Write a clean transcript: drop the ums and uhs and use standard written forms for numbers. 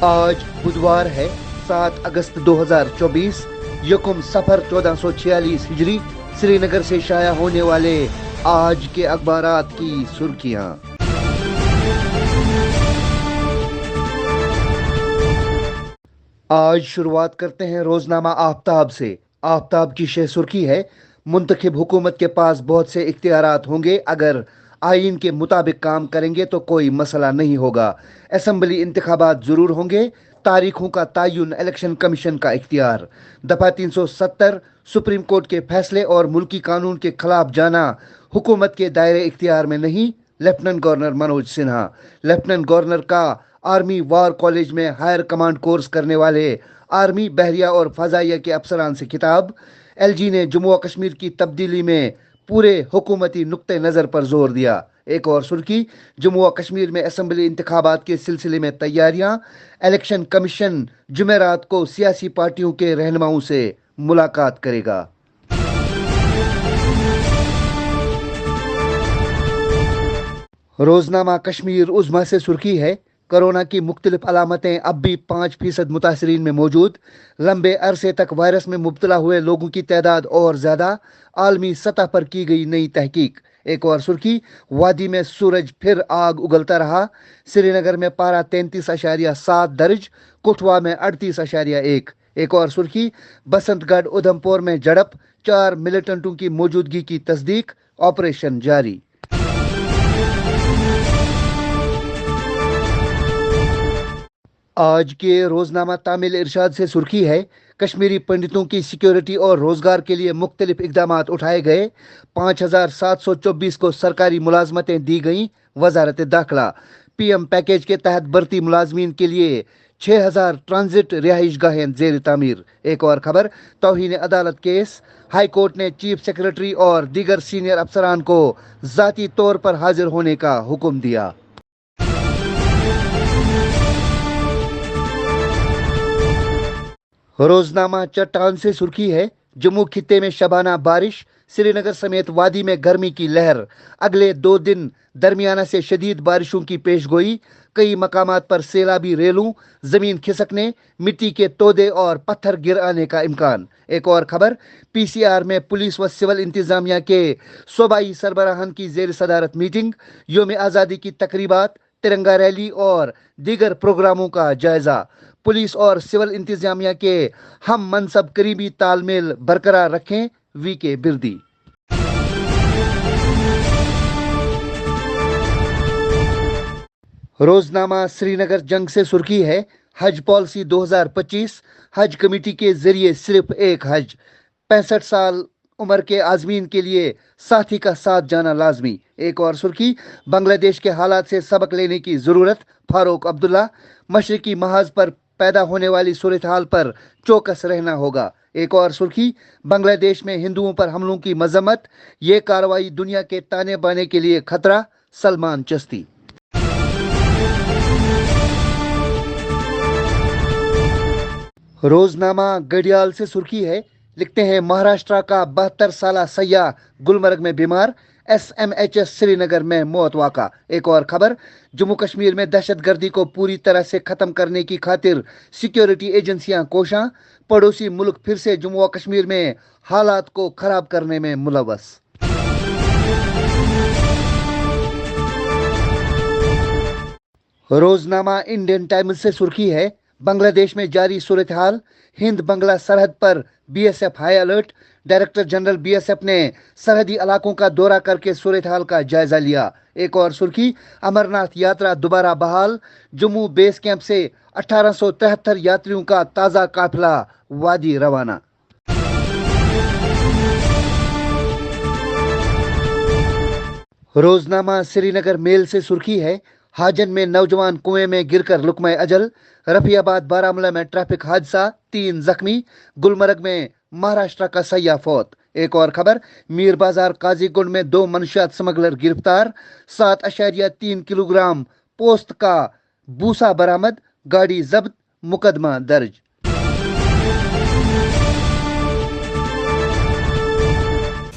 آج بدوار ہے 7 اگست 2024 یکم سفر 1446 ہجری سری نگر سے شائع ہونے والے آج کے اخبارات کی سرخیاں۔ آج شروعات کرتے ہیں روزنامہ آفتاب سے۔ آفتاب کی شہ سرخی ہے: منتخب حکومت کے پاس بہت سے اختیارات ہوں گے، اگر آئین کے مطابق کام کریں گے تو کوئی مسئلہ نہیں ہوگا۔ اسمبلی انتخابات ضرور ہوں گے، تاریخوں کا تعین الیکشن کمیشن کا اختیار۔ دفعہ 370 سپریم کورٹ کے فیصلے اور ملکی قانون کے خلاف جانا حکومت کے دائرے اختیار میں نہیں، lieutenant governor Manoj Sinha. Lieutenant governor کا آرمی وار کالج میں ہائر کمانڈ کورس کرنے والے آرمی، بحریہ اور فضائیہ کے افسران سے خطاب۔ ایل جی نے جموں و کشمیر کی تبدیلی میں پورے حکومتی نقطہ نظر پر زور دیا۔ ایک اور سرخی: جموں و کشمیر میں اسمبلی انتخابات کے سلسلے میں تیاریاں، الیکشن کمیشن جمعرات کو سیاسی پارٹیوں کے رہنماؤں سے ملاقات کرے گا۔ روزنامہ کشمیر عظمیٰ سے سرخی ہے: کورونا کی مختلف علامتیں اب بھی 5% متاثرین میں موجود، لمبے عرصے تک وائرس میں مبتلا ہوئے لوگوں کی تعداد اور زیادہ، عالمی سطح پر کی گئی نئی تحقیق۔ ایک اور سرخی: وادی میں سورج پھر آگ اگلتا رہا، سری نگر میں پارہ 33.7 درج، کٹھوا میں 38.1۔ ایک اور سرخی: بسنت گڑھ ادھمپور میں جھڑپ، 4 ملیٹنٹوں کی موجودگی کی تصدیق، آپریشن جاری۔ آج کے روزنامہ تامل ارشاد سے سرخی ہے: کشمیری پنڈتوں کی سیکیورٹی اور روزگار کے لیے مختلف اقدامات اٹھائے گئے، 5724 کو سرکاری ملازمتیں دی گئیں، وزارت داخلہ۔ پی ایم پیکیج کے تحت بھرتی ملازمین کے لیے 6000 ٹرانزٹ رہائش گاہیں زیر تعمیر۔ ایک اور خبر: توہین عدالت کیس، ہائی کورٹ نے چیف سیکرٹری اور دیگر سینئر افسران کو ذاتی طور پر حاضر ہونے کا حکم دیا۔ روزنامہ چٹان سے سرخی ہے: جموں خطے میں شبانہ بارش، سری نگر سمیت وادی میں گرمی کی لہر، اگلے 2 دن درمیانہ سے شدید بارشوں کی پیش گوئی، کئی مقامات پر سیلابی ریلوں، زمین کھسکنے، مٹی کے تودے اور پتھر گر آنے کا امکان۔ ایک اور خبر: پی سی آر میں پولیس و سول انتظامیہ کے صوبائی سربراہان کی زیر صدارت میٹنگ، یوم آزادی کی تقریبات، ترنگا ریلی اور دیگر پروگراموں کا جائزہ۔ پولیس اور سول انتظامیہ کے ہم منصب قریبی تال میل برقرار رکھیں، وی کے بردی۔ روزنامہ سری نگر جنگ سے سرخی ہے: حج پالیسی 2025، حج کمیٹی کے ذریعے صرف ایک حج، 65 سال عمر کے عازمین کے لیے ساتھی کا ساتھ جانا لازمی۔ ایک اور سرخی: بنگلہ دیش کے حالات سے سبق لینے کی ضرورت، فاروق عبداللہ۔ مشرقی محاذ پر پیدا ہونے والی صورتحال پر چوکس رہنا ہوگا۔ ایک اور سرخی: بنگلہ دیش میں ہندوؤں پر حملوں کی مذمت، یہ کارروائی دنیا کے تانے بانے کے لیے خطرہ، سلمان چشتی۔ روزنامہ گھڑیال سے سرخی ہے: لکھتے ہیں مہاراشٹرا کا 72 سالہ سیاح گلمرگ میں بیمار، ایس ایم ایچ ایس سری نگر میں موت واقع۔ ایک اور خبر: جموں کشمیر میں دہشت گردی کو پوری طرح سے ختم کرنے کی خاطر سیکیورٹی ایجنسیاں کوشاں، پڑوسی ملک پھر سے جموں و کشمیر میں حالات کو خراب کرنے میں ملوث۔ روزنامہ انڈین ٹائمز سے سرخی ہے: بنگلہ دیش میں جاری صورتحال، ہند بنگلہ سرحد پر B S F high alert, director general B S F نے سرحدی علاقوں کا دورہ کر کے صورتحال کا جائزہ لیا۔ ایک اور سرخی: امرناتھ یاترا دوبارہ بحال، جموں بیس کیمپ سے 1873 یاتریوں کا تازہ قافلہ وادی روانہ۔ روزنامہ سری نگر میل سے سرخی ہے: حاجن میں نوجوان کنویں میں گر کر لقمہ اجل، رفیع آباد بارہمولہ میں ٹریفک حادثہ، 3 زخمی، گلمرگ میں مہاراشٹرا کا سیاح فوت۔ ایک اور خبر: میر بازار قاضی گنڈ میں 2 منشیات سمگلر گرفتار، 7.3 کلو گرام پوست کا بوسا برآمد، گاڑی ضبط، مقدمہ درج۔